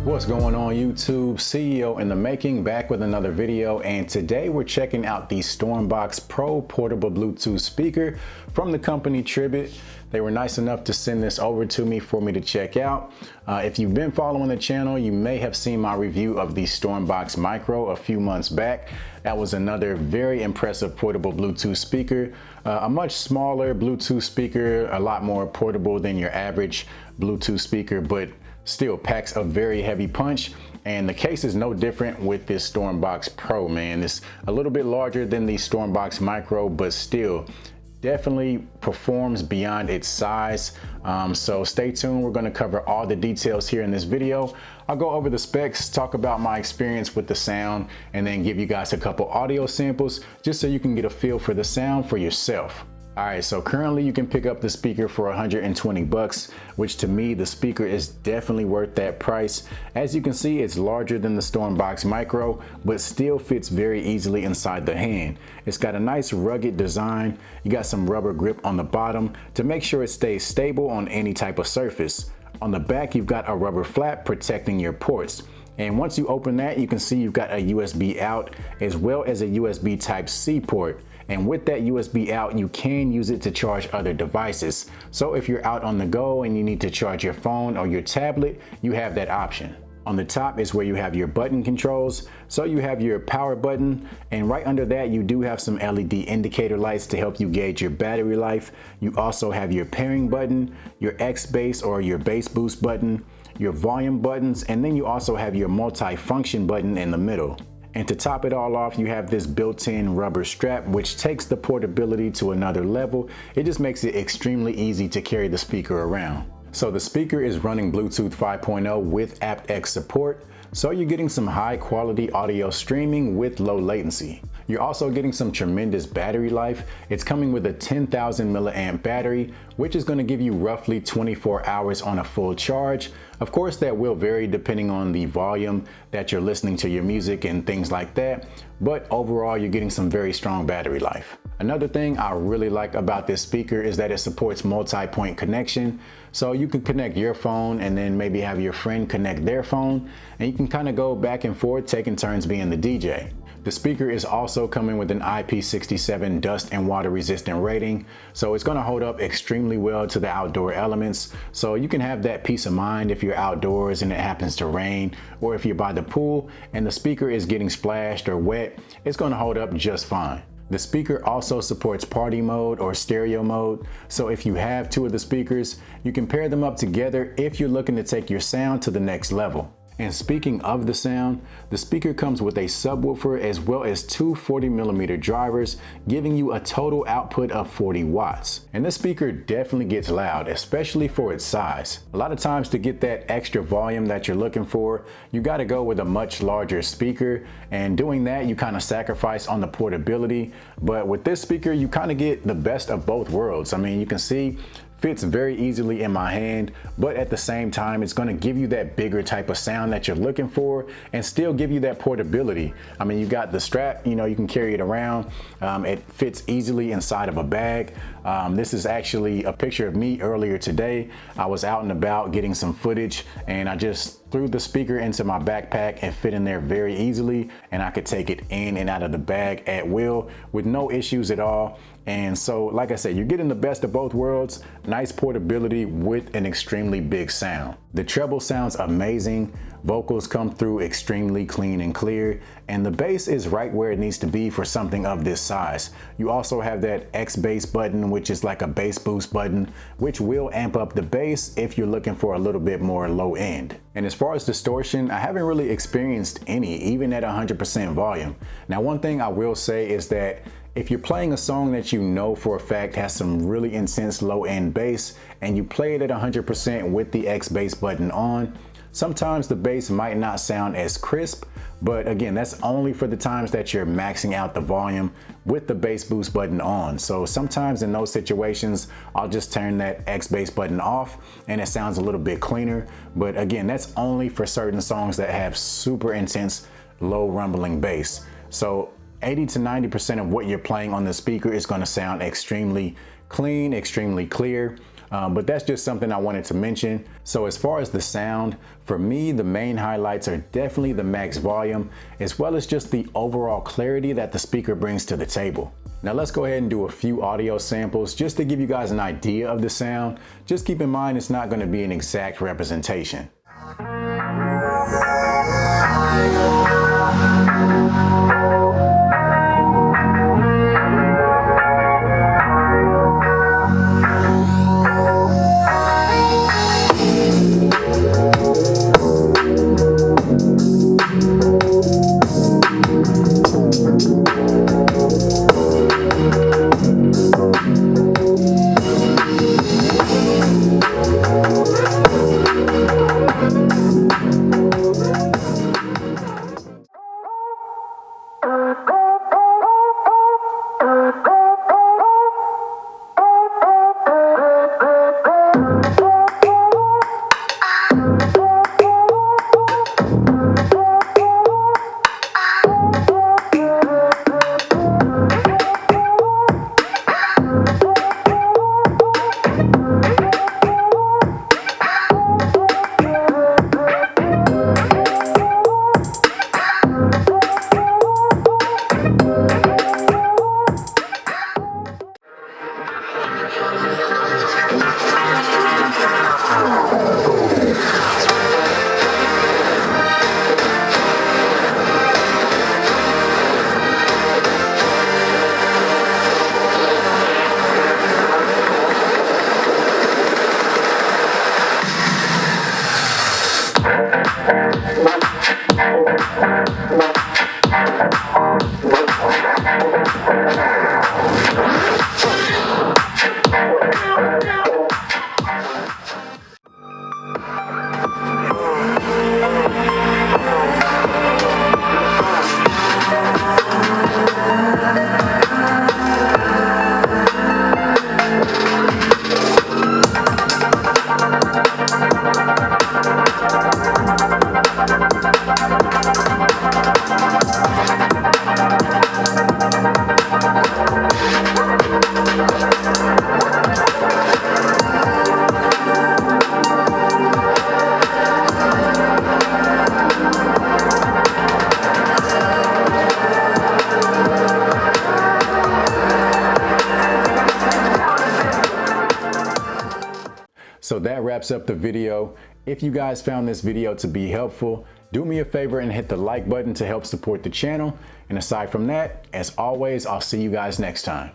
What's going on YouTube? CEO in the making, back with another video, and today we're checking out the Stormbox Pro portable Bluetooth speaker from the company Tribit. They were nice enough to send this over to me for me to check out. If you've been following the channel, you may have seen my review of the Stormbox Micro a few months back. That was another very impressive portable Bluetooth speaker. A much smaller Bluetooth speaker, a lot more portable than your average Bluetooth speaker, but still packs a very heavy punch. And the case is no different with this Stormbox Pro, man. It's a little bit larger than the Stormbox Micro, but still definitely performs beyond its size. So stay tuned. We're going to cover all the details here in this video. I'll go over the specs, talk about my experience with the sound, and then give you guys a couple audio samples just so you can get a feel for the sound for yourself. All right, so currently you can pick up the speaker for 120 bucks, which to me, the speaker is definitely worth that price. As you can see, it's larger than the Stormbox Micro, but still fits very easily inside the hand. It's got a nice rugged design. You got some rubber grip on the bottom to make sure it stays stable on any type of surface. On the back, you've got a rubber flap protecting your ports. And once you open that, you can see you've got a USB out as well as a USB Type-C port. And with that USB out, you can use it to charge other devices. So if you're out on the go and you need to charge your phone or your tablet, you have that option. On the top is where you have your button controls. So you have your power button, and right under that you do have some LED indicator lights to help you gauge your battery life. You also have your pairing button, your X bass or your bass boost button, your volume buttons, and then you also have your multi-function button in the middle. And to top it all off, you have this built-in rubber strap, which takes the portability to another level. It just makes it extremely easy to carry the speaker around. So the speaker is running Bluetooth 5.0 with aptX support. So you're getting some high quality audio streaming with low latency. You're also getting some tremendous battery life. It's coming with a 10,000 milliamp battery, which is going to give you roughly 24 hours on a full charge. Of course, that will vary depending on the volume that you're listening to your music and things like that. But overall, you're getting some very strong battery life. Another thing I really like about this speaker is that it supports multi-point connection. So you can connect your phone and then maybe have your friend connect their phone, and you can kind of go back and forth, taking turns being the DJ. The speaker is also coming with an IP67 dust and water resistant rating, so it's going to hold up extremely well to the outdoor elements. So you can have that peace of mind if you're outdoors and it happens to rain, or if you're by the pool and the speaker is getting splashed or wet, it's going to hold up just fine. The speaker also supports party mode or stereo mode, so if you have two of the speakers, you can pair them up together if you're looking to take your sound to the next level. And speaking of the sound, the speaker comes with a subwoofer as well as two 40mm drivers, giving you a total output of 40 watts. And this speaker definitely gets loud, especially for its size. A lot of times to get that extra volume that you're looking for, you got to go with a much larger speaker, and doing that you kind of sacrifice on the portability. But with this speaker, you kind of get the best of both worlds. I mean, you can see fits very easily in my hand, but at the same time, it's going to give you that bigger type of sound that you're looking for and still give you that portability. I mean, you got the strap, you know, you can carry it around. It fits easily inside of a bag. This is actually a picture of me earlier today. I was out and about getting some footage, and I just threw the speaker into my backpack and fit in there very easily, and I could take it in and out of the bag at will with no issues at all. And so, like I said, you're getting the best of both worlds, nice portability with an extremely big sound. The treble sounds amazing. vocals come through extremely clean and clear, and the bass is right where it needs to be for something of this size. You also have that X bass button, which is like a bass boost button, which will amp up the bass if you're looking for a little bit more low end. And as far as distortion, I haven't really experienced any, even at 100% volume. Now, one thing I will say is that if you're playing a song that you know for a fact has some really intense low end bass and you play it at 100% with the X bass button on, sometimes the bass might not sound as crisp, but again, that's only for the times that you're maxing out the volume with the bass boost button on. So sometimes in those situations, I'll just turn that X bass button off and it sounds a little bit cleaner. But again, that's only for certain songs that have super intense low rumbling bass. So 80 to 90% of what you're playing on the speaker is going to sound extremely clean, extremely clear. But that's just something I wanted to mention. So as far as the sound, for me, the main highlights are definitely the max volume, as well as just the overall clarity that the speaker brings to the table. Now let's go ahead and do a few audio samples just to give you guys an idea of the sound. Just keep in mind it's not going to be an exact representation. So that wraps up the video. If you guys found this video to be helpful, do me a favor and hit the like button to help support the channel. And aside from that, as always, I'll see you guys next time.